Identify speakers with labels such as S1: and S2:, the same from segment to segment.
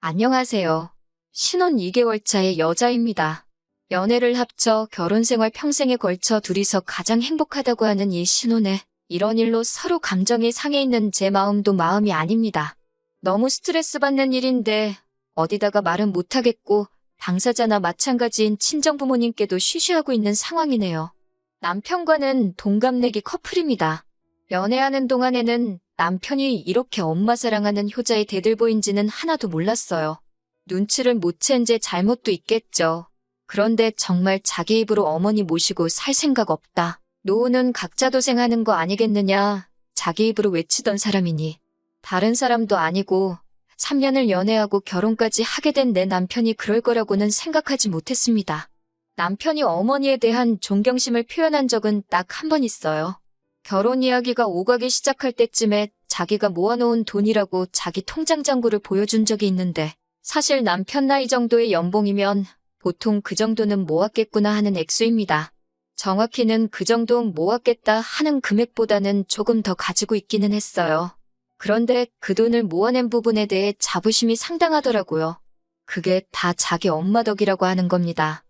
S1: 안녕하세요. 신혼 2개월 차의 여자입니다. 연애를 합쳐 결혼 생활 평생에 걸쳐 둘이서 가장 행복하다고 하는 이 신혼에 이런 일로 서로 감정이 상해 있는 제 마음도 마음이 아닙니다. 너무 스트레스 받는 일인데 어디다가 말은 못하겠고 당사자나 마찬가지인 친정부모님께도 쉬쉬하고 있는 상황이네요. 남편과는 동갑내기 커플입니다. 연애하는 동안에는 남편이 이렇게 엄마 사랑하는 효자의 대들보인지는 하나도 몰랐어요. 눈치를 못 챈 제 잘못도 있겠죠. 그런데 정말 자기 입으로 어머니 모시고 살 생각 없다. 노후는 각자 도생하는 거 아니겠느냐. 자기 입으로 외치던 사람이니. 다른 사람도 아니고 3년을 연애하고 결혼까지 하게 된 내 남편이 그럴 거라고는 생각하지 못했습니다. 남편이 어머니에 대한 존경심을 표현한 적은 딱 한 번 있어요. 결혼 이야기가 오가기 시작할 때쯤에 자기가 모아놓은 돈이라고 자기 통장 잔고를 보여준 적이 있는데 사실 남편 나이 정도의 연봉이면 보통 그 정도는 모았겠구나 하는 액수입니다. 정확히는 그 정도 모았겠다 하는 금액보다는 조금 더 가지고 있기는 했어요. 그런데 그 돈을 모아낸 부분에 대해 자부심이 상당하더라고요. 그게 다 자기 엄마 덕이라고 하는 겁니다.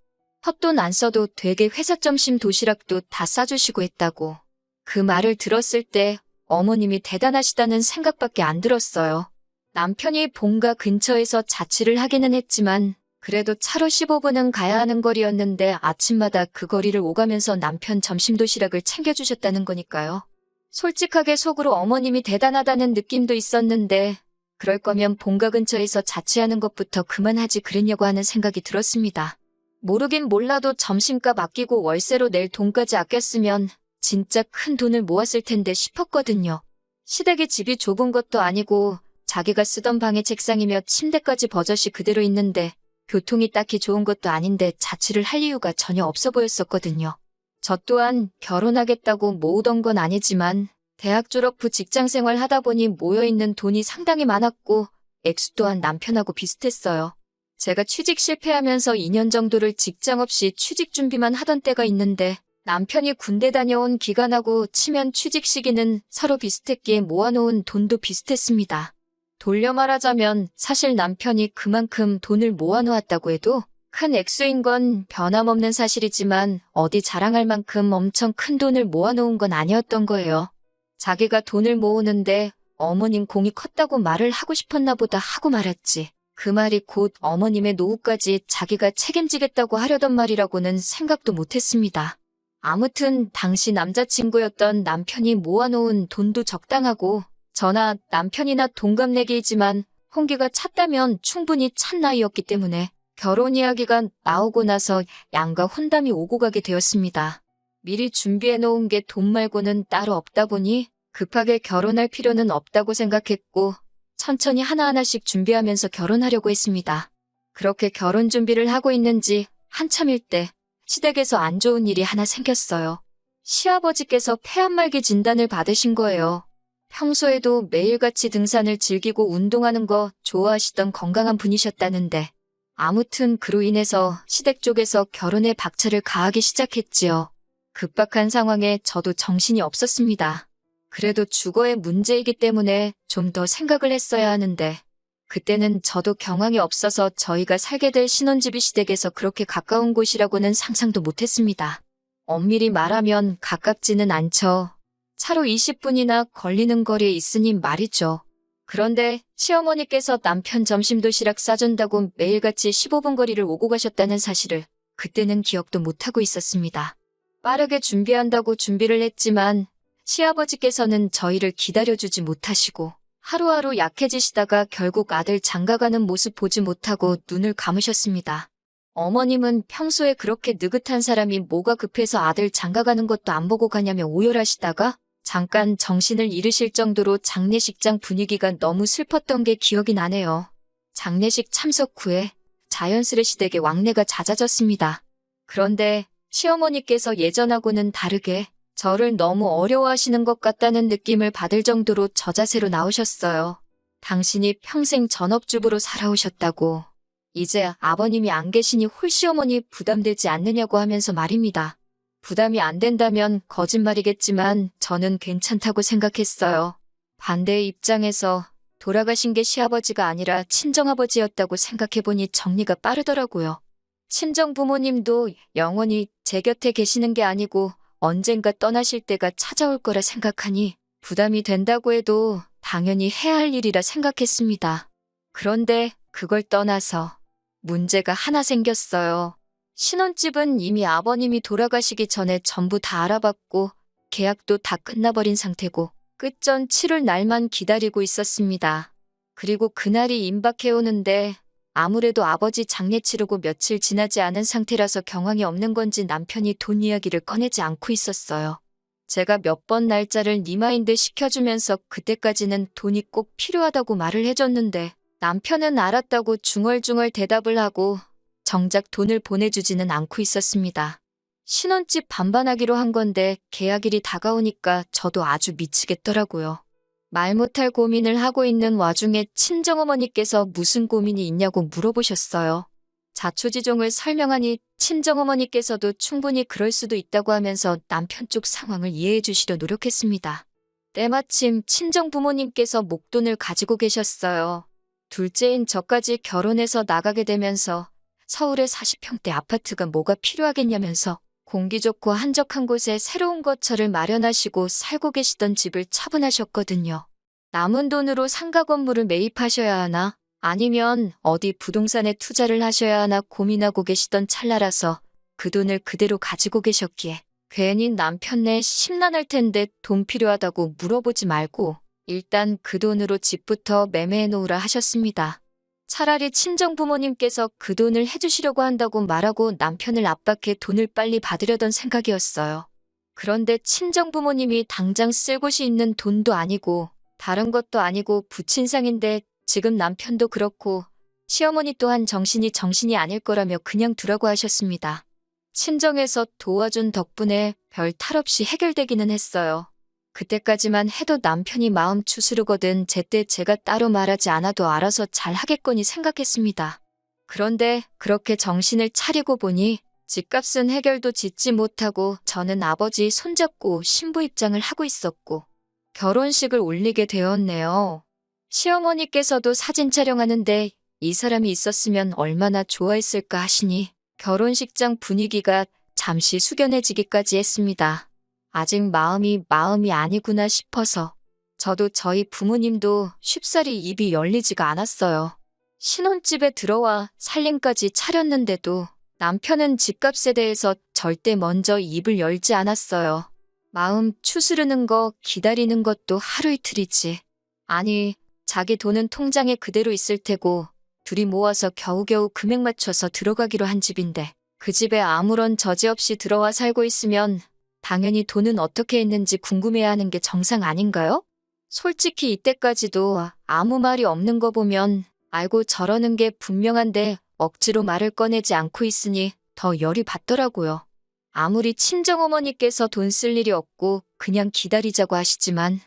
S1: 헛돈 안 써도 되게 회사 점심 도시락도 다 싸주시고 했다고. 그 말을 들었을 때 어머님이 대단하시다는 생각밖에 안 들었어요. 남편이 본가 근처에서 자취를 하기는 했지만 그래도 차로 15분은 가야 하는 거리였는데 아침마다 그 거리를 오가면서 남편 점심 도시락을 챙겨주셨다는 거니까요. 솔직하게 속으로 어머님이 대단하다는 느낌도 있었는데 그럴 거면 본가 근처에서 자취하는 것부터 그만하지 그랬냐고 하는 생각이 들었습니다. 모르긴 몰라도 점심값 아끼고 월세로 낼 돈까지 아꼈으면 진짜 큰 돈을 모았을 텐데 싶었거든요. 시댁에 집이 좁은 것도 아니고 자기가 쓰던 방의 책상이며 침대까지 버젓이 그대로 있는데 교통이 딱히 좋은 것도 아닌데 자취를 할 이유가 전혀 없어 보였었거든요. 저 또한 결혼하겠다고 모으던 건 아니지만 대학 졸업 후 직장 생활 하다 보니 모여있는 돈이 상당히 많았고 액수 또한 남편하고 비슷했어요. 제가 취직 실패하면서 2년 정도를 직장 없이 취직 준비만 하던 때가 있는데 남편이 군대 다녀온 기간하고 치면 취직 시기는 서로 비슷했기에 모아놓은 돈도 비슷했습니다. 돌려 말하자면 사실 남편이 그만큼 돈을 모아놓았다고 해도 큰 액수인 건 변함없는 사실이지만 어디 자랑할 만큼 엄청 큰 돈을 모아놓은 건 아니었던 거예요. 자기가 돈을 모으는데 어머님 공이 컸다고 말을 하고 싶었나 보다 하고 말았지. 그 말이 곧 어머님의 노후까지 자기가 책임지겠다고 하려던 말이라고는 생각도 못했습니다. 아무튼 당시 남자친구였던 남편이 모아놓은 돈도 적당하고 저나 남편이나 동갑내기이지만 홍기가 찼다면 충분히 찬 나이였기 때문에 결혼 이야기가 나오고 나서 양가 혼담이 오고 가게 되었습니다. 미리 준비해놓은 게 돈 말고는 따로 없다 보니 급하게 결혼할 필요는 없다고 생각했고 천천히 하나하나씩 준비하면서 결혼하려고 했습니다. 그렇게 결혼 준비를 하고 있는지 한참일 때 시댁에서 안 좋은 일이 하나 생겼어요. 시아버지께서 폐암말기 진단을 받으신 거예요. 평소에도 매일같이 등산을 즐기고 운동하는 거 좋아하시던 건강한 분이셨다는데 아무튼 그로 인해서 시댁 쪽에서 결혼에 박차를 가하기 시작했지요. 급박한 상황에 저도 정신이 없었습니다. 그래도 주거의 문제이기 때문에 좀 더 생각을 했어야 하는데 그때는 저도 경황이 없어서 저희가 살게 될 신혼집이 시댁에서 그렇게 가까운 곳이라고는 상상도 못했습니다. 엄밀히 말하면 가깝지는 않죠. 차로 20분이나 걸리는 거리에 있으니 말이죠. 그런데 시어머니께서 남편 점심 도시락 싸준다고 매일같이 15분 거리를 오고 가셨다는 사실을 그때는 기억도 못하고 있었습니다. 빠르게 준비한다고 준비를 했지만 시아버지께서는 저희를 기다려주지 못하시고 하루하루 약해지시다가 결국 아들 장가가는 모습 보지 못하고 눈을 감으셨습니다. 어머님은 평소에 그렇게 느긋한 사람이 뭐가 급해서 아들 장가가는 것도 안 보고 가냐며 오열하시다가 잠깐 정신을 잃으실 정도로 장례식장 분위기가 너무 슬펐던 게 기억이 나네요. 장례식 참석 후에 자연스레 시댁에 왕래가 잦아졌습니다. 그런데 시어머니께서 예전하고는 다르게 저를 너무 어려워하시는 것 같다는 느낌을 받을 정도로 저자세로 나오셨어요. 당신이 평생 전업주부로 살아오셨다고. 이제 아버님이 안 계시니 홀시어머니 부담되지 않느냐고 하면서 말입니다. 부담이 안 된다면 거짓말이겠지만 저는 괜찮다고 생각했어요. 반대의 입장에서 돌아가신 게 시아버지가 아니라 친정아버지였다고 생각해보니 정리가 빠르더라고요. 친정 부모님도 영원히 제 곁에 계시는 게 아니고 언젠가 떠나실 때가 찾아올 거라 생각하니 부담이 된다고 해도 당연히 해야 할 일이라 생각했습니다. 그런데 그걸 떠나서 문제가 하나 생겼어요. 신혼집은 이미 아버님이 돌아가시기 전에 전부 다 알아봤고 계약도 다 끝나버린 상태고 끝전 치를 날만 기다리고 있었습니다. 그리고 그날이 임박해오는데 아무래도 아버지 장례 치르고 며칠 지나지 않은 상태라서 경황이 없는 건지 남편이 돈 이야기를 꺼내지 않고 있었어요. 제가 몇 번 날짜를 리마인드 시켜주면서 그때까지는 돈이 꼭 필요하다고 말을 해줬는데 남편은 알았다고 중얼중얼 대답을 하고 정작 돈을 보내주지는 않고 있었습니다. 신혼집 반반하기로 한 건데 계약일이 다가오니까 저도 아주 미치겠더라고요. 말 못할 고민을 하고 있는 와중에 친정어머니께서 무슨 고민이 있냐고 물어보셨어요. 자초지종을 설명하니 친정어머니께서도 충분히 그럴 수도 있다고 하면서 남편 쪽 상황을 이해해 주시려 노력했습니다. 때마침 친정부모님께서 목돈을 가지고 계셨어요. 둘째인 저까지 결혼해서 나가게 되면서 서울에 40평대 아파트가 뭐가 필요하겠냐면서 공기 좋고 한적한 곳에 새로운 거처를 마련하시고 살고 계시던 집을 처분하셨거든요. 남은 돈으로 상가 건물을 매입하셔야 하나 아니면 어디 부동산에 투자를 하셔야 하나 고민하고 계시던 찰나라서 그 돈을 그대로 가지고 계셨기에 괜히 남편네 심란할 텐데 돈 필요하다고 물어보지 말고 일단 그 돈으로 집부터 매매해 놓으라 하셨습니다. 차라리 친정부모님께서 그 돈을 해주시려고 한다고 말하고 남편을 압박해 돈을 빨리 받으려던 생각이었어요. 그런데 친정부모님이 당장 쓸 곳이 있는 돈도 아니고 다른 것도 아니고 부친상인데 지금 남편도 그렇고 시어머니 또한 정신이 아닐 거라며 그냥 두라고 하셨습니다. 친정에서 도와준 덕분에 별 탈 없이 해결되기는 했어요. 그때까지만 해도 남편이 마음 추스르거든 제때 제가 따로 말하지 않아도 알아서 잘 하겠거니 생각했습니다. 그런데 그렇게 정신을 차리고 보니 집값은 해결도 짓지 못하고 저는 아버지 손잡고 신부 입장을 하고 있었고 결혼식을 올리게 되었네요. 시어머니께서도 사진 촬영하는데 이 사람이 있었으면 얼마나 좋아했을까 하시니 결혼식장 분위기가 잠시 숙연해지기까지 했습니다. 아직 마음이 아니구나 싶어서 저도 저희 부모님도 쉽사리 입이 열리지가 않았어요. 신혼집에 들어와 살림까지 차렸는데도 남편은 집값에 대해서 절대 먼저 입을 열지 않았어요. 마음 추스르는 거 기다리는 것도 하루 이틀이지. 아니, 자기 돈은 통장에 그대로 있을 테고 둘이 모아서 겨우겨우 금액 맞춰서 들어가기로 한 집인데 그 집에 아무런 저지 없이 들어와 살고 있으면 당연히 돈은 어떻게 했는지 궁금해야 하는 게 정상 아닌가요? 솔직히 이때까지도 아무 말이 없는 거 보면 알고 저러는 게 분명한데 억지로 말을 꺼내지 않고 있으니 더 열이 받더라고요. 아무리 친정어머니께서 돈 쓸 일이 없고 그냥 기다리자고 하시지만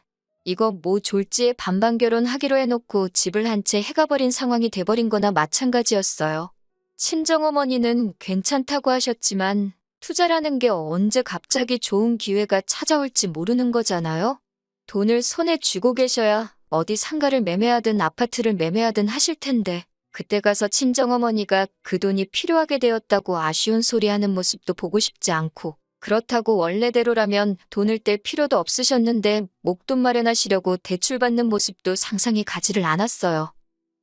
S1: 이거 뭐 졸지에 반반 결혼하기로 해놓고 집을 한 채 해가버린 상황이 돼버린 거나 마찬가지였어요. 친정어머니는 괜찮다고 하셨지만 투자라는 게 언제 갑자기 좋은 기회가 찾아올지 모르는 거잖아요. 돈을 손에 쥐고 계셔야 어디 상가를 매매하든 아파트를 매매하든 하실 텐데 그때 가서 친정어머니가 그 돈이 필요하게 되었다고 아쉬운 소리 하는 모습도 보고 싶지 않고 그렇다고 원래대로라면 돈을 뗄 필요도 없으셨는데 목돈 마련하시려고 대출받는 모습도 상상이 가지를 않았어요.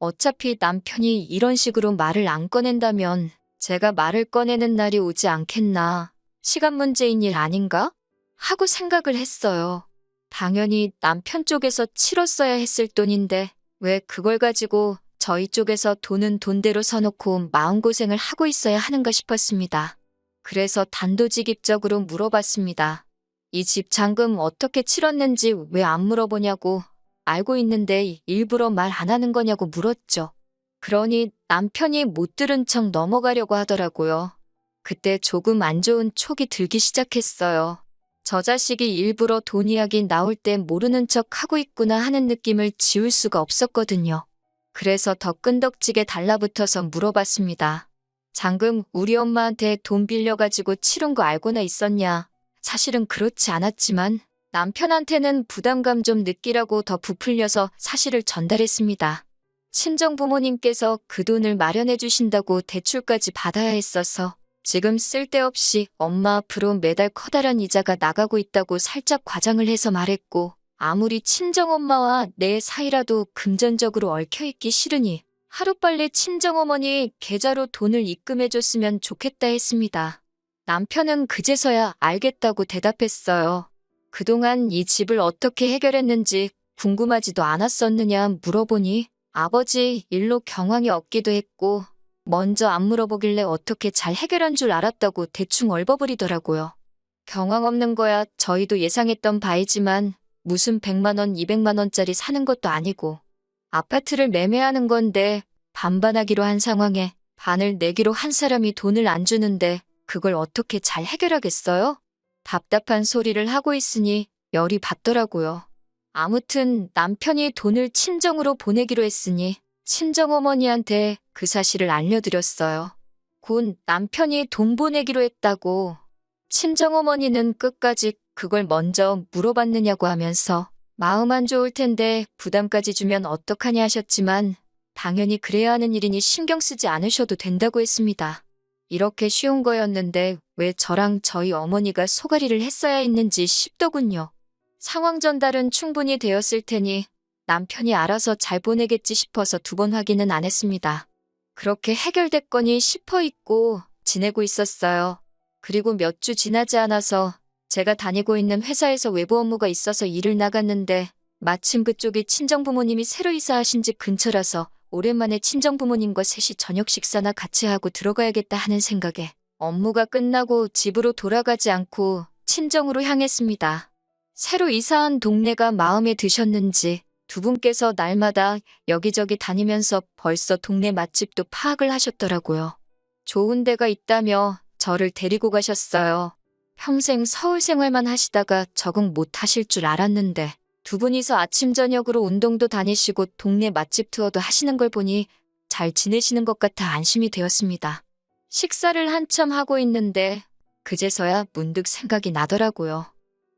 S1: 어차피 남편이 이런 식으로 말을 안 꺼낸다면 제가 말을 꺼내는 날이 오지 않겠나. 시간 문제인 일 아닌가? 하고 생각을 했어요. 당연히 남편 쪽에서 치렀어야 했을 돈인데 왜 그걸 가지고 저희 쪽에서 돈은 돈대로 서놓고 마음고생을 하고 있어야 하는가 싶었습니다. 그래서 단도직입적으로 물어봤습니다. 이 집 잔금 어떻게 치렀는지 왜 안 물어보냐고 알고 있는데 일부러 말 안 하는 거냐고 물었죠. 그러니 남편이 못 들은 척 넘어가려고 하더라고요. 그때 조금 안 좋은 촉이 들기 시작했어요. 저 자식이 일부러 돈 이야기 나올 때 모르는 척 하고 있구나 하는 느낌을 지울 수가 없었거든요. 그래서 더 끈덕지게 달라붙어서 물어봤습니다. 잔금 우리 엄마한테 돈 빌려가지고 치른 거 알고나 있었냐? 사실은 그렇지 않았지만 남편한테는 부담감 좀 느끼라고 더 부풀려서 사실을 전달했습니다. 친정 부모님께서 그 돈을 마련해 주신다고 대출까지 받아야 했어서 지금 쓸데없이 엄마 앞으로 매달 커다란 이자가 나가고 있다고 살짝 과장을 해서 말했고, 아무리 친정엄마와 내 사이라도 금전적으로 얽혀있기 싫으니 하루빨리 친정어머니 계좌로 돈을 입금해줬으면 좋겠다 했습니다. 남편은 그제서야 알겠다고 대답했어요. 그동안 이 집을 어떻게 해결했는지 궁금하지도 않았었느냐 물어보니 아버지 일로 경황이 없기도 했고 먼저 안 물어보길래 어떻게 잘 해결한 줄 알았다고 대충 얼버무리더라고요. 경황 없는 거야 저희도 예상했던 바이지만 무슨 100만 원, 200만 원짜리 사는 것도 아니고 아파트를 매매하는 건데 반반하기로 한 상황에 반을 내기로 한 사람이 돈을 안 주는데 그걸 어떻게 잘 해결하겠어요? 답답한 소리를 하고 있으니 열이 받더라고요. 아무튼 남편이 돈을 친정으로 보내기로 했으니 친정어머니한테 그 사실을 알려드렸어요. 곧 남편이 돈 보내기로 했다고. 친정어머니는 끝까지 그걸 먼저 물어봤느냐고 하면서 마음 안 좋을 텐데 부담까지 주면 어떡하냐 하셨지만 당연히 그래야 하는 일이니 신경 쓰지 않으셔도 된다고 했습니다. 이렇게 쉬운 거였는데 왜 저랑 저희 어머니가 소가리를 했어야 했는지 싶더군요. 상황 전달은 충분히 되었을 테니 남편이 알아서 잘 보내겠지 싶어서 2번 확인은 안 했습니다. 그렇게 해결됐거니 싶어 있고 지내고 있었어요. 그리고 몇 주 지나지 않아서 제가 다니고 있는 회사에서 외부 업무가 있어서 일을 나갔는데 마침 그쪽이 친정부모님이 새로 이사하신 집 근처라서 오랜만에 친정부모님과 셋이 저녁 식사나 같이 하고 들어가야겠다 하는 생각에 업무가 끝나고 집으로 돌아가지 않고 친정으로 향했습니다. 새로 이사한 동네가 마음에 드셨는지 두 분께서 날마다 여기저기 다니면서 벌써 동네 맛집도 파악을 하셨더라고요. 좋은 데가 있다며 저를 데리고 가셨어요. 평생 서울 생활만 하시다가 적응 못 하실 줄 알았는데 두 분이서 아침 저녁으로 운동도 다니시고 동네 맛집 투어도 하시는 걸 보니 잘 지내시는 것 같아 안심이 되었습니다. 식사를 한참 하고 있는데 그제서야 문득 생각이 나더라고요.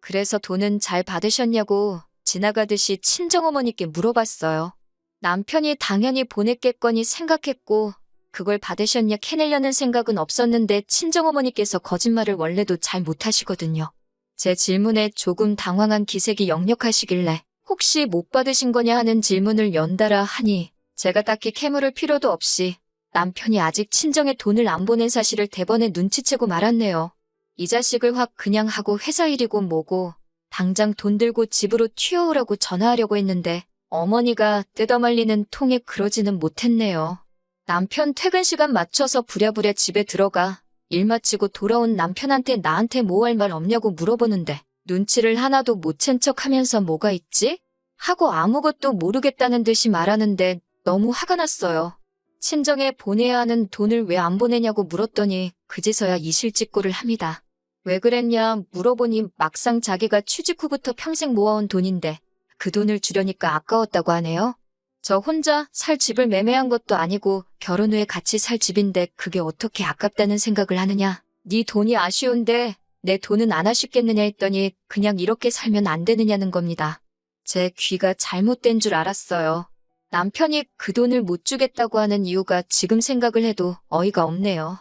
S1: 그래서 돈은 잘 받으셨냐고 지나가듯이 친정어머니께 물어봤어요. 남편이 당연히 보냈겠거니 생각했고 그걸 받으셨냐 캐내려는 생각은 없었는데 친정어머니께서 거짓말을 원래도 잘 못하시거든요. 제 질문에 조금 당황한 기색이 역력하시길래 혹시 못 받으신 거냐 하는 질문을 연달아 하니 제가 딱히 캐물을 필요도 없이 남편이 아직 친정에 돈을 안 보낸 사실을 대번에 눈치채고 말았네요. 이 자식을 확 그냥 하고 회사 일이고 뭐고 당장 돈 들고 집으로 튀어오라고 전화하려고 했는데 어머니가 뜯어말리는 통에 그러지는 못했네요. 남편 퇴근 시간 맞춰서 부랴부랴 집에 들어가 일 마치고 돌아온 남편한테 나한테 뭐 할 말 없냐고 물어보는데 눈치를 하나도 못 챈 척하면서 뭐가 있지? 하고 아무것도 모르겠다는 듯이 말하는데 너무 화가 났어요. 친정에 보내야 하는 돈을 왜 안 보내냐고 물었더니 그제서야 이실직고를 합니다. 왜 그랬냐 물어보니 막상 자기가 취직 후부터 평생 모아온 돈인데 그 돈을 주려니까 아까웠다고 하네요. 저 혼자 살 집을 매매한 것도 아니고 결혼 후에 같이 살 집인데 그게 어떻게 아깝다는 생각을 하느냐. 네 돈이 아쉬운데 내 돈은 안 아쉽겠느냐 했더니 그냥 이렇게 살면 안 되느냐는 겁니다. 제 귀가 잘못된 줄 알았어요. 남편이 그 돈을 못 주겠다고 하는 이유가 지금 생각을 해도 어이가 없네요.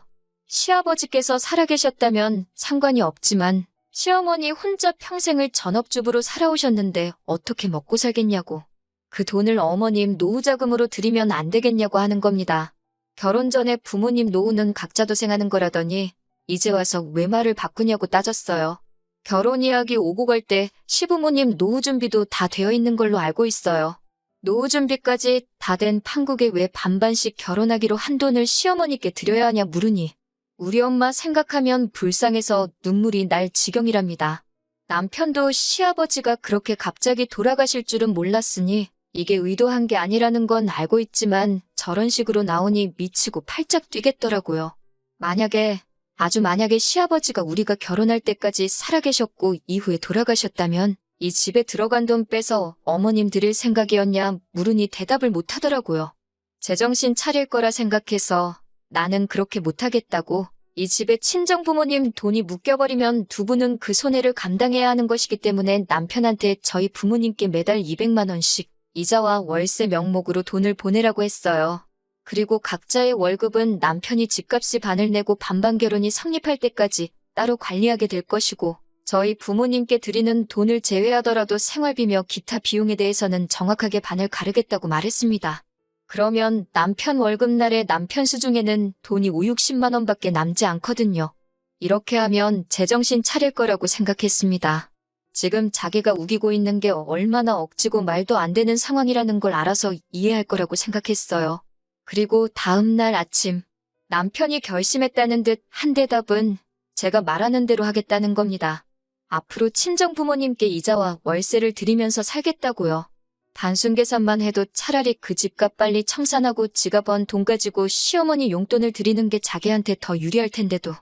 S1: 시아버지께서 살아계셨다면 상관이 없지만 시어머니 혼자 평생을 전업주부로 살아오셨는데 어떻게 먹고 살겠냐고. 그 돈을 어머님 노후자금으로 드리면 안 되겠냐고 하는 겁니다. 결혼 전에 부모님 노후는 각자 도생하는 거라더니 이제 와서 왜 말을 바꾸냐고 따졌어요. 결혼 이야기 오고 갈 때 시부모님 노후 준비도 다 되어 있는 걸로 알고 있어요. 노후 준비까지 다 된 판국에 왜 반반씩 결혼하기로 한 돈을 시어머니께 드려야 하냐 물으니 우리 엄마 생각하면 불쌍해서 눈물이 날 지경이랍니다. 남편도 시아버지가 그렇게 갑자기 돌아가실 줄은 몰랐으니 이게 의도한 게 아니라는 건 알고 있지만 저런 식으로 나오니 미치고 팔짝 뛰겠더라고요. 아주 만약에 시아버지가 우리가 결혼할 때까지 살아계셨고 이후에 돌아가셨다면 이 집에 들어간 돈 빼서 어머님 드릴 생각이었냐 물으니 대답을 못하더라고요. 제정신 차릴 거라 생각해서 나는 그렇게 못하겠다고 이 집의 친정 부모님 돈이 묶여버리면 두 분은 그 손해를 감당해야 하는 것이기 때문에 남편한테 저희 부모님께 매달 200만 원씩 이자와 월세 명목으로 돈을 보내라고 했어요. 그리고 각자의 월급은 남편이 집값이 반을 내고 반반 결혼이 성립할 때까지 따로 관리하게 될 것이고 저희 부모님께 드리는 돈을 제외하더라도 생활비며 기타 비용에 대해서는 정확하게 반을 가르겠다고 말했습니다. 그러면 남편 월급날에 남편 수중에는 돈이 5, 60만 원밖에 남지 않거든요. 이렇게 하면 제정신 차릴 거라고 생각했습니다. 지금 자기가 우기고 있는 게 얼마나 억지고 말도 안 되는 상황이라는 걸 알아서 이해할 거라고 생각했어요. 그리고 다음 날 아침 남편이 결심했다는 듯 한 대답은 제가 말하는 대로 하겠다는 겁니다. 앞으로 친정 부모님께 이자와 월세를 드리면서 살겠다고요. 단순 계산만 해도 차라리 그 집값 빨리 청산하고 지가 번 돈 가지고 시어머니 용돈을 드리는 게 자기한테 더 유리할 텐데도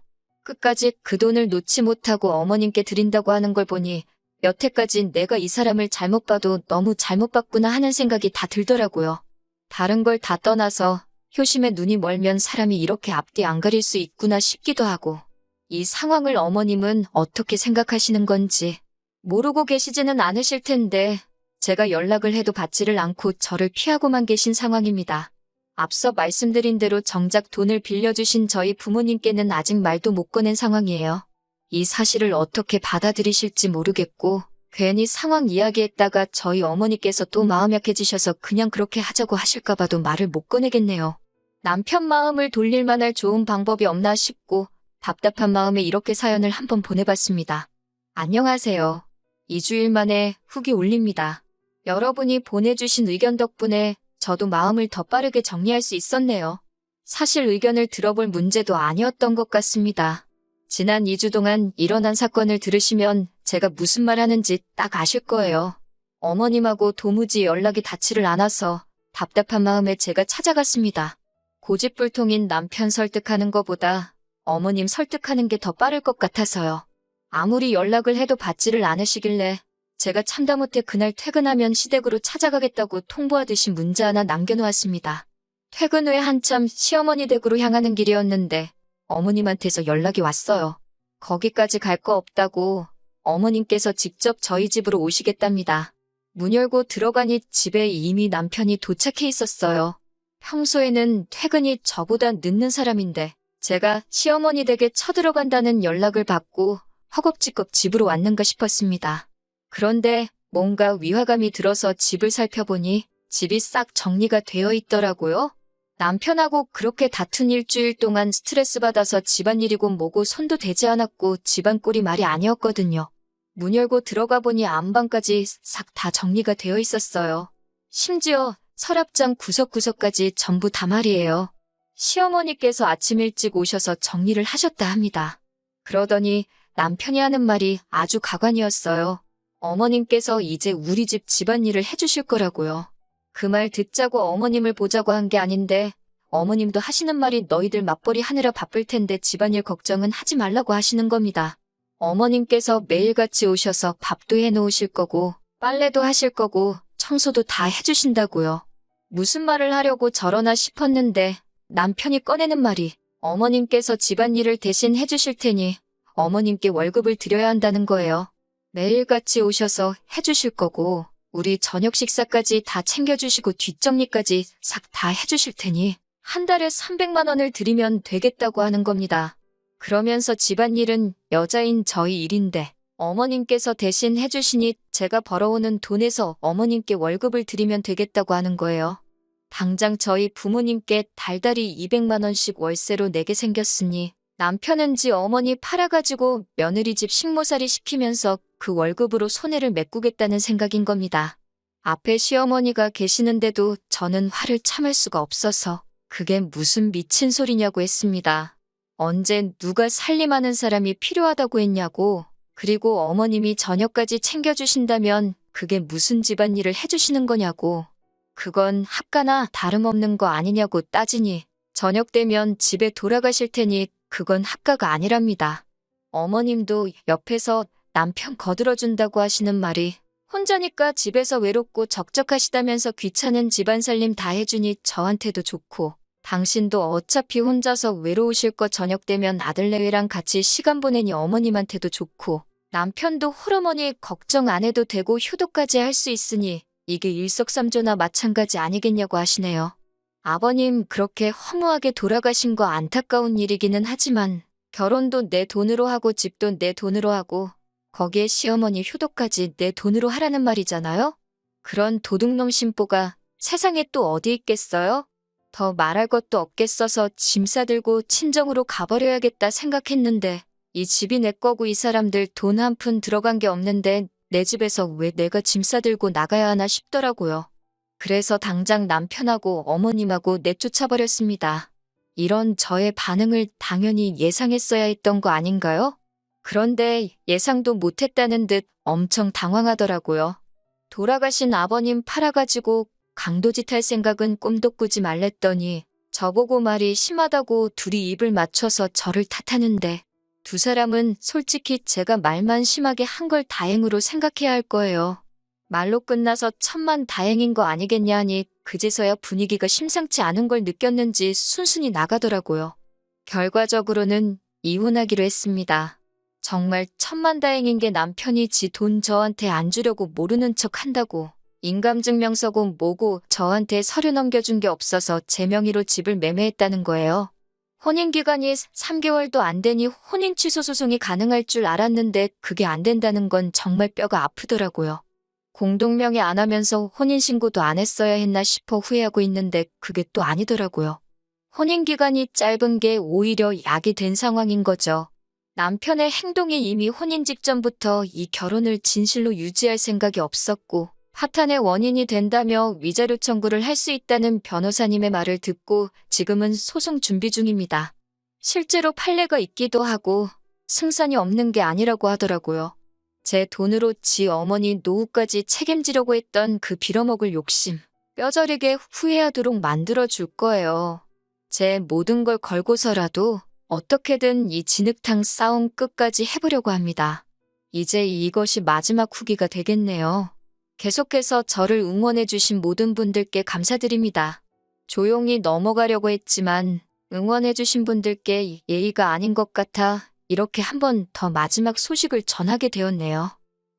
S1: 끝까지 그 돈을 놓지 못하고 어머님께 드린다고 하는 걸 보니 여태까지 내가 이 사람을 잘못 봐도 너무 잘못 봤구나 하는 생각이 다 들더라고요. 다른 걸 다 떠나서 효심에 눈이 멀면 사람이 이렇게 앞뒤 안 가릴 수 있구나 싶기도 하고 이 상황을 어머님은 어떻게 생각하시는 건지 모르고 계시지는 않으실 텐데 제가 연락을 해도 받지를 않고 저를 피하고만 계신 상황입니다. 앞서 말씀드린 대로 정작 돈을 빌려주신 저희 부모님께는 아직 말도 못 꺼낸 상황이에요. 이 사실을 어떻게 받아들이실지 모르겠고 괜히 상황 이야기했다가 저희 어머니께서 또 마음 약해지셔서 그냥 그렇게 하자고 하실까 봐도 말을 못 꺼내겠네요. 남편 마음을 돌릴 만할 좋은 방법이 없나 싶고 답답한 마음에 이렇게 사연을 한번 보내봤습니다. 안녕하세요. 2주일 만에 후기 올립니다. 여러분이 보내주신 의견 덕분에 저도 마음을 더 빠르게 정리할 수 있었네요. 사실 의견을 들어볼 문제도 아니었던 것 같습니다. 지난 2주 동안 일어난 사건을 들으시면 제가 무슨 말 하는지 딱 아실 거예요. 어머님하고 도무지 연락이 닿지를 않아서 답답한 마음에 제가 찾아갔습니다. 고집불통인 남편 설득하는 것보다 어머님 설득하는 게 더 빠를 것 같아서요. 아무리 연락을 해도 받지를 않으시길래 제가 참다 못해 그날 퇴근하면 시댁으로 찾아가겠다고 통보하듯이 문자 하나 남겨놓았습니다. 퇴근 후에 한참 시어머니 댁으로 향하는 길이었는데 어머님한테서 연락이 왔어요. 거기까지 갈 거 없다고 어머님께서 직접 저희 집으로 오시겠답니다. 문 열고 들어가니 집에 이미 남편이 도착해 있었어요. 평소에는 퇴근이 저보다 늦는 사람인데 제가 시어머니 댁에 쳐들어간다는 연락을 받고 허겁지겁 집으로 왔는가 싶었습니다. 그런데 뭔가 위화감이 들어서 집을 살펴보니 집이 싹 정리가 되어 있더라고요. 남편하고 그렇게 다툰 일주일 동안 스트레스 받아서 집안일이고 뭐고 손도 대지 않았고 집안 꼴이 말이 아니었거든요. 문 열고 들어가 보니 안방까지 싹 다 정리가 되어 있었어요. 심지어 서랍장 구석구석까지 전부 다 말이에요. 시어머니께서 아침 일찍 오셔서 정리를 하셨다 합니다. 그러더니 남편이 하는 말이 아주 가관이었어요. 어머님께서 이제 우리 집 집안일을 해주실 거라고요. 그 말 듣자고 어머님을 보자고 한 게 아닌데 어머님도 하시는 말이 너희들 맞벌이 하느라 바쁠 텐데 집안일 걱정은 하지 말라고 하시는 겁니다. 어머님께서 매일같이 오셔서 밥도 해놓으실 거고 빨래도 하실 거고 청소도 다 해주신다고요. 무슨 말을 하려고 저러나 싶었는데 남편이 꺼내는 말이 어머님께서 집안일을 대신 해주실 테니 어머님께 월급을 드려야 한다는 거예요. 매일같이 오셔서 해주실 거고 우리 저녁 식사까지 다 챙겨주시고 뒷정리까지 싹 다 해주실 테니 한 달에 300만 원을 드리면 되겠다고 하는 겁니다. 그러면서 집안일은 여자인 저희 일인데 어머님께서 대신 해주시니 제가 벌어오는 돈에서 어머님께 월급을 드리면 되겠다고 하는 거예요. 당장 저희 부모님께 달달이 200만 원씩 월세로 내게 생겼으니 남편은 지 어머니 팔아가지고 며느리 집 식모살이 시키면서 그 월급으로 손해를 메꾸겠다는 생각인 겁니다. 앞에 시어머니가 계시는데도 저는 화를 참을 수가 없어서 그게 무슨 미친 소리냐고 했습니다. 언제 누가 살림하는 사람이 필요하다고 했냐고. 그리고 어머님이 저녁까지 챙겨주신다면 그게 무슨 집안일을 해주시는 거냐고. 그건 합가나 다름없는 거 아니냐고 따지니 저녁 되면 집에 돌아가실 테니 그건 합가가 아니랍니다. 어머님도 옆에서 남편 거들어준다고 하시는 말이 혼자니까 집에서 외롭고 적적하시다면서 귀찮은 집안 살림 다 해주니 저한테도 좋고 당신도 어차피 혼자서 외로우실 거 저녁 되면 아들내외랑 같이 시간 보내니 어머님한테도 좋고 남편도 홀어머니 걱정 안 해도 되고 효도까지 할 수 있으니 이게 일석삼조나 마찬가지 아니겠냐고 하시네요. 아버님 그렇게 허무하게 돌아가신 거 안타까운 일이기는 하지만 결혼도 내 돈으로 하고 집도 내 돈으로 하고 거기에 시어머니 효도까지 내 돈으로 하라는 말이잖아요? 그런 도둑놈 심보가 세상에 또 어디 있겠어요? 더 말할 것도 없겠어서 짐 싸들고 친정으로 가버려야겠다 생각했는데 이 집이 내 거고 이 사람들 돈 한 푼 들어간 게 없는데 내 집에서 왜 내가 짐 싸들고 나가야 하나 싶더라고요. 그래서 당장 남편하고 어머님하고 내쫓아버렸습니다. 이런 저의 반응을 당연히 예상했어야 했던 거 아닌가요? 그런데 예상도 못했다는 듯 엄청 당황하더라고요. 돌아가신 아버님 팔아가지고 강도짓 할 생각은 꿈도 꾸지 말랬더니 저보고 말이 심하다고 둘이 입을 맞춰서 저를 탓하는데 두 사람은 솔직히 제가 말만 심하게 한 걸 다행으로 생각해야 할 거예요. 말로 끝나서 천만 다행인 거 아니겠냐 하니 그제서야 분위기가 심상치 않은 걸 느꼈는지 순순히 나가더라고요. 결과적으로는 이혼하기로 했습니다. 정말 천만다행인 게 남편이 지 돈 저한테 안 주려고 모르는 척 한다고 인감증명서고 뭐고 저한테 서류 넘겨준 게 없어서 제 명의로 집을 매매했다는 거예요. 혼인기간이 3개월도 안 되니 혼인 취소 소송이 가능할 줄 알았는데 그게 안 된다는 건 정말 뼈가 아프더라고요. 공동명의 안 하면서 혼인신고도 안 했어야 했나 싶어 후회하고 있는데 그게 또 아니더라고요. 혼인기간이 짧은 게 오히려 약이 된 상황인 거죠. 남편의 행동이 이미 혼인 직전부터 이 결혼을 진실로 유지할 생각이 없었고 파탄의 원인이 된다며 위자료 청구를 할 수 있다는 변호사님의 말을 듣고 지금은 소송 준비 중입니다. 실제로 판례가 있기도 하고 승산이 없는 게 아니라고 하더라고요. 제 돈으로 지 어머니 노후까지 책임지려고 했던 그 빌어먹을 욕심, 뼈저리게 후회하도록 만들어줄 거예요. 제 모든 걸 걸고서라도 어떻게든 이 진흙탕 싸움 끝까지 해보려고 합니다. 이제 이것이 마지막 후기가 되겠네요. 계속해서 저를 응원해주신 모든 분들께 감사드립니다. 조용히 넘어가려고 했지만 응원해주신 분들께 예의가 아닌 것 같아 이렇게 한 번 더 마지막 소식을 전하게 되었네요.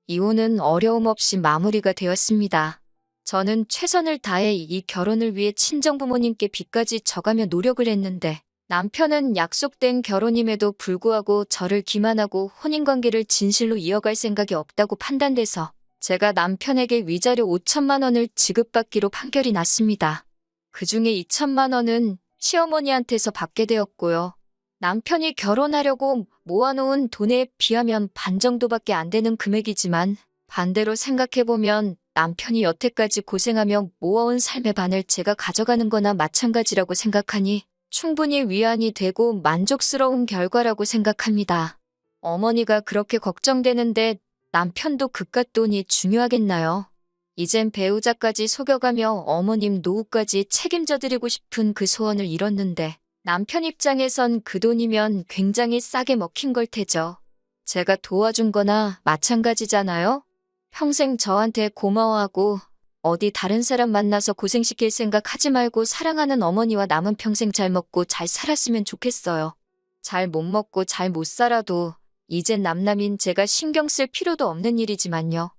S1: 이혼은 어려움 없이 마무리가 되었습니다. 저는 최선을 다해 이 결혼을 위해 친정부모님께 빚까지 져가며 노력을 했는데 남편은 약속된 결혼임에도 불구하고 저를 기만하고 혼인관계를 진실로 이어갈 생각이 없다고 판단돼서 제가 남편에게 위자료 5천만 원을 지급받기로 판결이 났습니다. 그중에 2천만 원은 시어머니한테서 받게 되었고요. 남편이 결혼하려고 모아놓은 돈에 비하면 반 정도밖에 안 되는 금액이지만 반대로 생각해보면 남편이 여태까지 고생하며 모아온 삶의 반을 제가 가져가는 거나 마찬가지라고 생각하니 충분히 위안이 되고 만족스러운 결과라고 생각합니다. 어머니가 그렇게 걱정되는데 남편도 그깟 돈이 중요하겠나요? 이젠 배우자까지 속여가며 어머님 노후까지 책임져드리고 싶은 그 소원을 이뤘는데 남편 입장에선 그 돈이면 굉장히 싸게 먹힌 걸 테죠. 제가 도와준 거나 마찬가지잖아요? 평생 저한테 고마워하고 어디 다른 사람 만나서 고생시킬 생각 하지 말고 사랑하는 어머니와 남은 평생 잘 먹고 잘 살았으면 좋겠어요. 잘 못 먹고 잘 못 살아도 이젠 남남인 제가 신경 쓸 필요도 없는 일이지만요.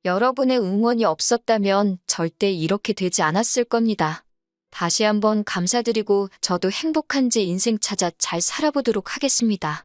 S1: 여러분의 응원이 없었다면 절대 이렇게 되지 않았을 겁니다. 다시 한번 감사드리고 저도 행복한 제 인생 찾아 잘 살아보도록 하겠습니다.